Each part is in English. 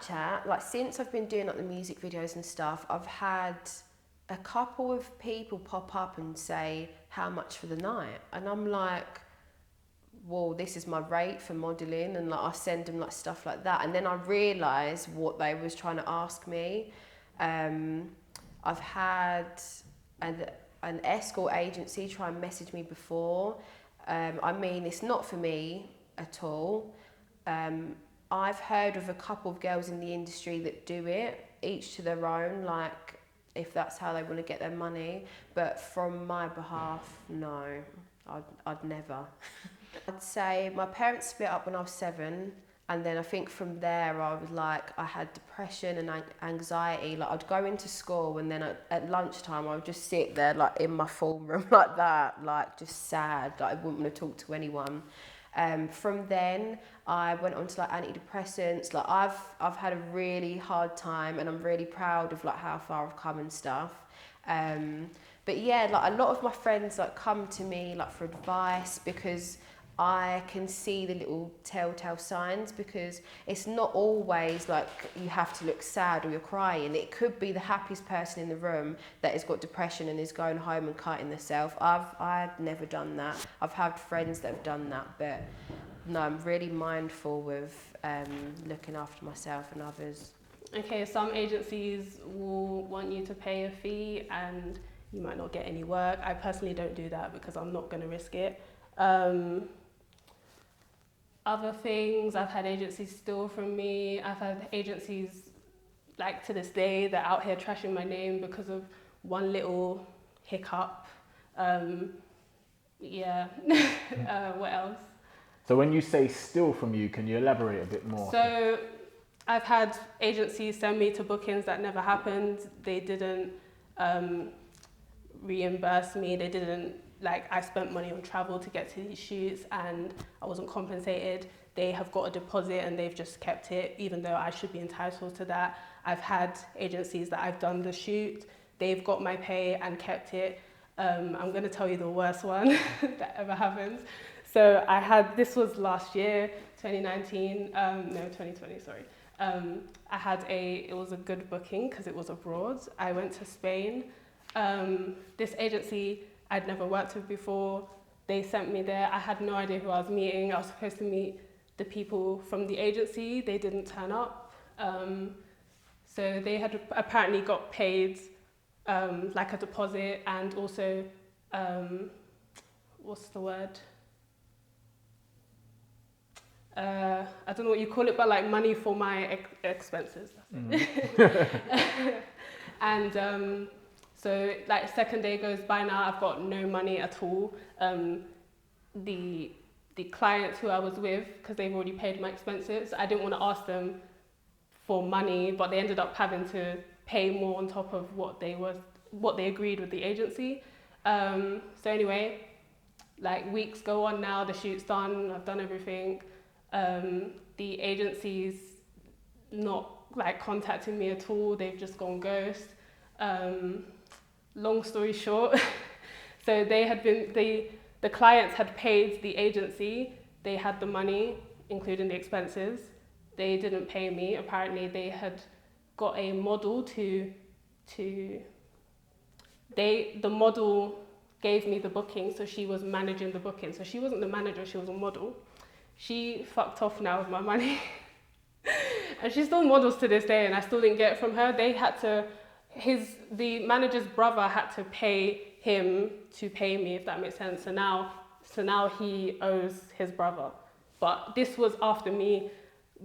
Snapchat, like since I've been doing like the music videos and stuff, I've had a couple of people pop up and say, how much for the night? And I'm like, well, this is my rate for modelling, and like I send them like stuff like that, and then I realise what they was trying to ask me. I've had an escort agency try and message me before. I mean, it's not for me at all. I've heard of a couple of girls in the industry that do it, each to their own, like if that's how they want to get their money. But from my behalf, no, I'd never. I'd say my parents split up when I was 7, and then I think from there I was like, I had depression and anxiety. Like I'd go into school, and then at lunchtime I would just sit there like in my form room like that, like just sad, like I wouldn't want to talk to anyone. From then I went on to like antidepressants. Like I've had a really hard time, and I'm really proud of like how far I've come and stuff. But yeah, like a lot of my friends like come to me like for advice, because I can see the little telltale signs, because it's not always like you have to look sad or you're crying. It could be the happiest person in the room that has got depression and is going home and cutting themselves. I've never done that. I've had friends that have done that, but no, I'm really mindful with looking after myself and others. Okay, some agencies will want you to pay a fee and you might not get any work. I personally don't do that because I'm not going to risk it. Other things, I've had agencies steal from me. I've had agencies, like to this day, they're out here trashing my name because of one little hiccup. What else? So when you say steal from you, can you elaborate a bit more? So I've had agencies send me to bookings that never happened. They didn't reimburse me. They didn't, like, I spent money on travel to get to these shoots and I wasn't compensated. They have got a deposit and they've just kept it, even though I should be entitled to that. I've had agencies that I've done the shoot, they've got my pay and kept it. I'm going to tell you the worst one that ever happens. So this was last year, 2019, 2020, sorry. It was a good booking because it was abroad. I went to Spain. This agency I'd never worked with before. They sent me there. I had no idea who I was meeting. I was supposed to meet the people from the agency. They didn't turn up. So they had apparently got paid like a deposit, and also, what's the word? I don't know what you call it, but like money for my expenses. That's it. And so like second day goes by now, I've got no money at all. The clients who I was with, because they've already paid my expenses, I didn't want to ask them for money, but they ended up having to pay more on top of what they agreed with the agency. So anyway, like weeks go on now, the shoot's done, I've done everything. The agency's not like contacting me at all, they've just gone ghost. Long story short, so the clients had paid the agency, they had the money, including the expenses. They didn't pay me. Apparently they had got a model the model gave me the booking, so she was managing the booking. So she wasn't the manager, she was a model. She fucked off now with my money. And she still models to this day, and I still didn't get it from her. They had to, the manager's brother had to pay him to pay me, if that makes sense. So now he owes his brother. But this was after me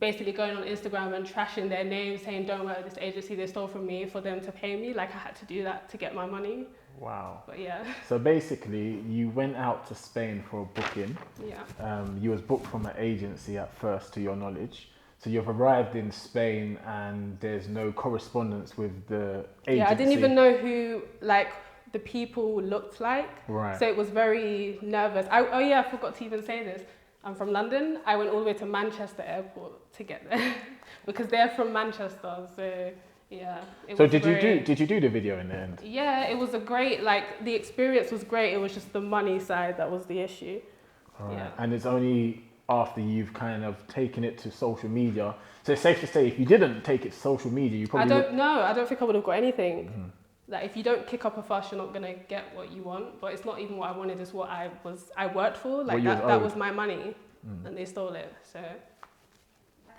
basically going on Instagram and trashing their name, saying don't work with this agency, they stole from me, for them to pay me. Like I had to do that to get my money. Wow. But yeah. So basically you went out to Spain for a booking. Yeah. You was booked from an agency at first, to your knowledge. So you've arrived in Spain and there's no correspondence with the agency. Yeah, I didn't even know who like the people looked like. Right. So it was very nervous. I forgot to even say this. I'm from London. I went all the way to Manchester airport to get there because they're from Manchester. So yeah. So did you do the video in the end? Yeah, it was the experience was great. It was just the money side that was the issue. All right. Yeah. And it's only after you've kind of taken it to social media? So it's safe to say if you didn't take it to social media, you probably I don't think I would have got anything. Like, if you don't kick up a fuss, you're not gonna get what you want. But it's not even what I wanted; it's what I worked for. Like, that was my money, and they stole it. So.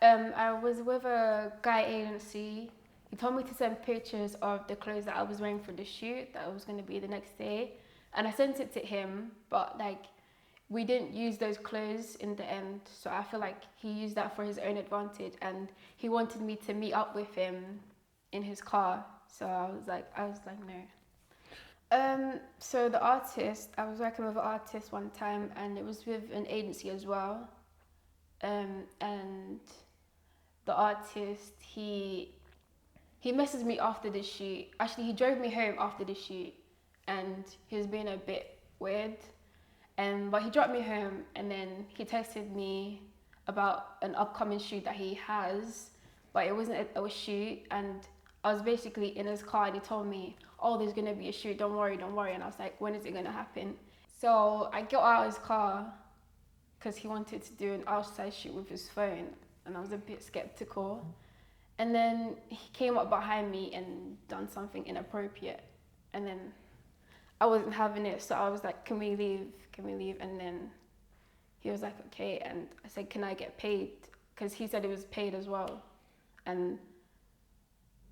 I was with a guy agency. He told me to send pictures of the clothes that I was wearing for the shoot that was going to be the next day, and I sent it to him. But like, we didn't use those clothes in the end, so I feel like he used that for his own advantage, and he wanted me to meet up with him in his car. So I was like no. So the artist, I was working with an artist one time, and it was with an agency as well. And the artist, he messaged me after the shoot. Actually, he drove me home after the shoot, and he was being a bit weird. But he dropped me home, and then he texted me about an upcoming shoot that he has, but it wasn't a shoot, and I was basically in his car, and he told me, oh, there's gonna be a shoot, don't worry. And I was like, when is it gonna happen? So I got out of his car, because he wanted to do an outside shoot with his phone, and I was a bit skeptical. And then he came up behind me and done something inappropriate, and then I wasn't having it, so I was like, can we leave? And then he was like, okay, and I said, can I get paid? Because he said it was paid as well. And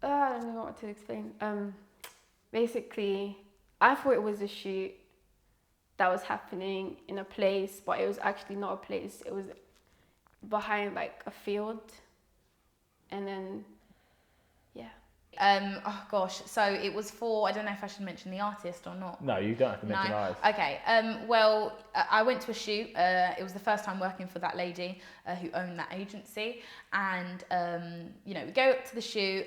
I don't know what to explain. Basically, I thought it was a shoot that was happening in a place, but it was actually not a place. It was behind like a field. And then, yeah. Oh gosh, so it was for, I don't know if I should mention the artist or not. No, you don't have to mention the artist. Okay, well, I went to a shoot. It was the first time working for that lady who owned that agency. And, you know, we go up to the shoot.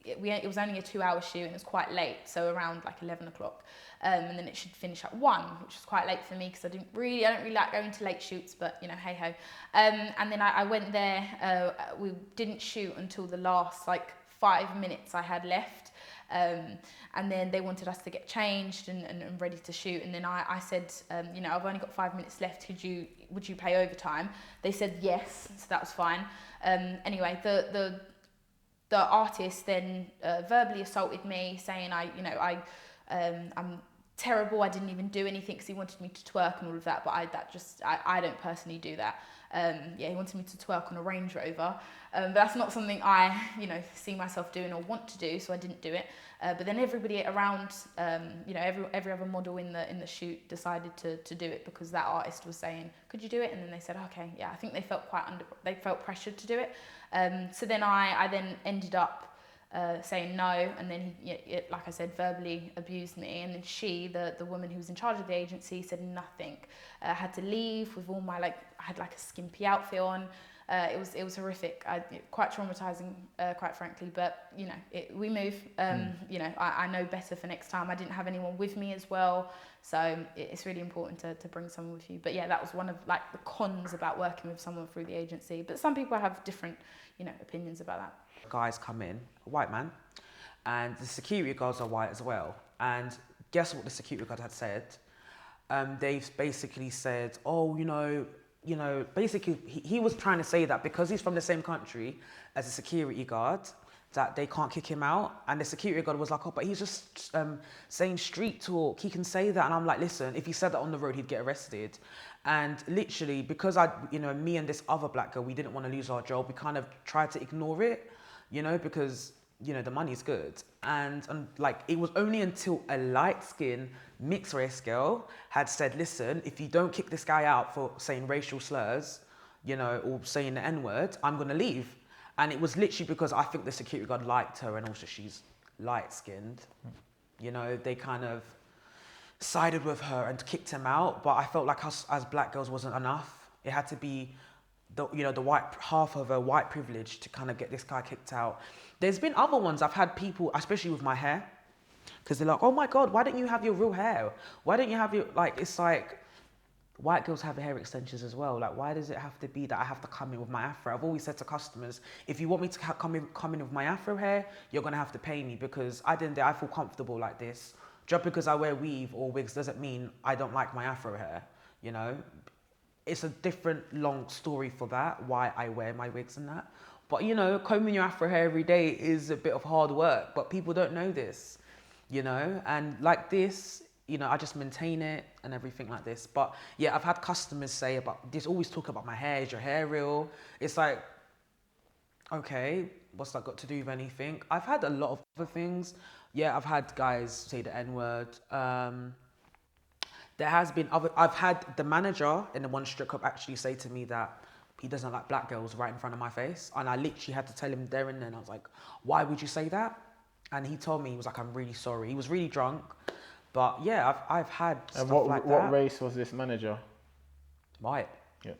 It was only a 2-hour shoot, and it was quite late, so around like 11 o'clock. And then it should finish at 1, which was quite late for me because I don't really like going to late shoots, but you know, hey ho. And then I went there. We didn't shoot until the last like 5 minutes I had left. And then they wanted us to get changed and ready to shoot. And then I said, you know, I've only got 5 minutes left. Would you pay overtime? They said yes, so that was fine. Anyway, the artist then verbally assaulted me, saying I'm terrible. I didn't even do anything because he wanted me to twerk and all of that. But I don't personally do that. He wanted me to twerk on a Range Rover. But that's not something I, you know, see myself doing or want to do, so I didn't do it. But then everybody around, you know, every other model in the shoot decided to do it because that artist was saying, could you do it? And then they said, okay, yeah. I think they felt they felt pressured to do it. So then I then ended up saying no, and then he, like I said, verbally abused me. And then she, the woman who was in charge of the agency, said nothing. I had to leave with all my I had like a skimpy outfit on. It was horrific. Quite traumatizing, quite frankly. But you know, we move. You know, I know better for next time. I didn't have anyone with me as well, so it's really important to bring someone with you. But yeah, that was one of like the cons about working with someone through the agency. But some people have different, you know, opinions about that. Guys come in, a white man, and the security guards are white as well. And guess what the security guard had said? They've basically said, oh, you know, basically he was trying to say that because he's from the same country as a security guard, that they can't kick him out. And the security guard was like, oh, but he's just saying street talk. He can say that. And I'm like, listen, if he said that on the road, he'd get arrested. And literally, because me and this other black girl, we didn't want to lose our job. We kind of tried to ignore it, you know, because, you know, the money's good. And like, it was only until a light-skinned mixed race girl had said, listen, if you don't kick this guy out for saying racial slurs, you know, or saying the N-word, I'm going to leave. And it was literally because I think the security guard liked her, and also she's light-skinned. You know, they kind of sided with her and kicked him out. But I felt like us as black girls wasn't enough. It had to be the white half of a white privilege to kind of get this guy kicked out. There's been other ones. I've had people, especially with my hair, because they're like, oh my God, why don't you have your real hair? Why don't you have your, like, it's like, white girls have hair extensions as well. Like, why does it have to be that I have to come in with my afro? I've always said to customers, if you want me to come in with my afro hair, you're going to have to pay me, because I feel comfortable like this. Just because I wear weave or wigs doesn't mean I don't like my afro hair, you know? it's a different long story for that, why I wear my wigs and that. But, you know, combing your afro hair every day is a bit of hard work, but people don't know this, you know, and like this, you know, I just maintain it and everything like this. But yeah, I've had customers say about this, always talk about my hair, is your hair real? It's like, okay, what's that got to do with anything? I've had a lot of other things. Yeah, I've had guys say the N-word. There has been other, I've had the manager in the one strip club actually say to me that he doesn't like black girls right in front of my face. And I literally had to tell him there and then, I was like, why would you say that? And he told me, he was like, I'm really sorry. He was really drunk. But yeah, I've had stuff like that. What race was this manager? White. Yeah.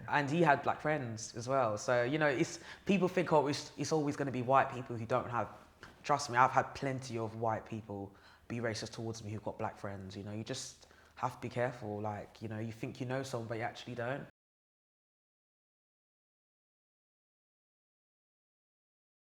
And he had black friends as well. So, you know, it's people think, oh, it's always going to be white people who don't have, trust me, I've had plenty of white people be racist towards me who've got black friends. You know, you just have to be careful. Like, you know, you think you know someone, but you actually don't.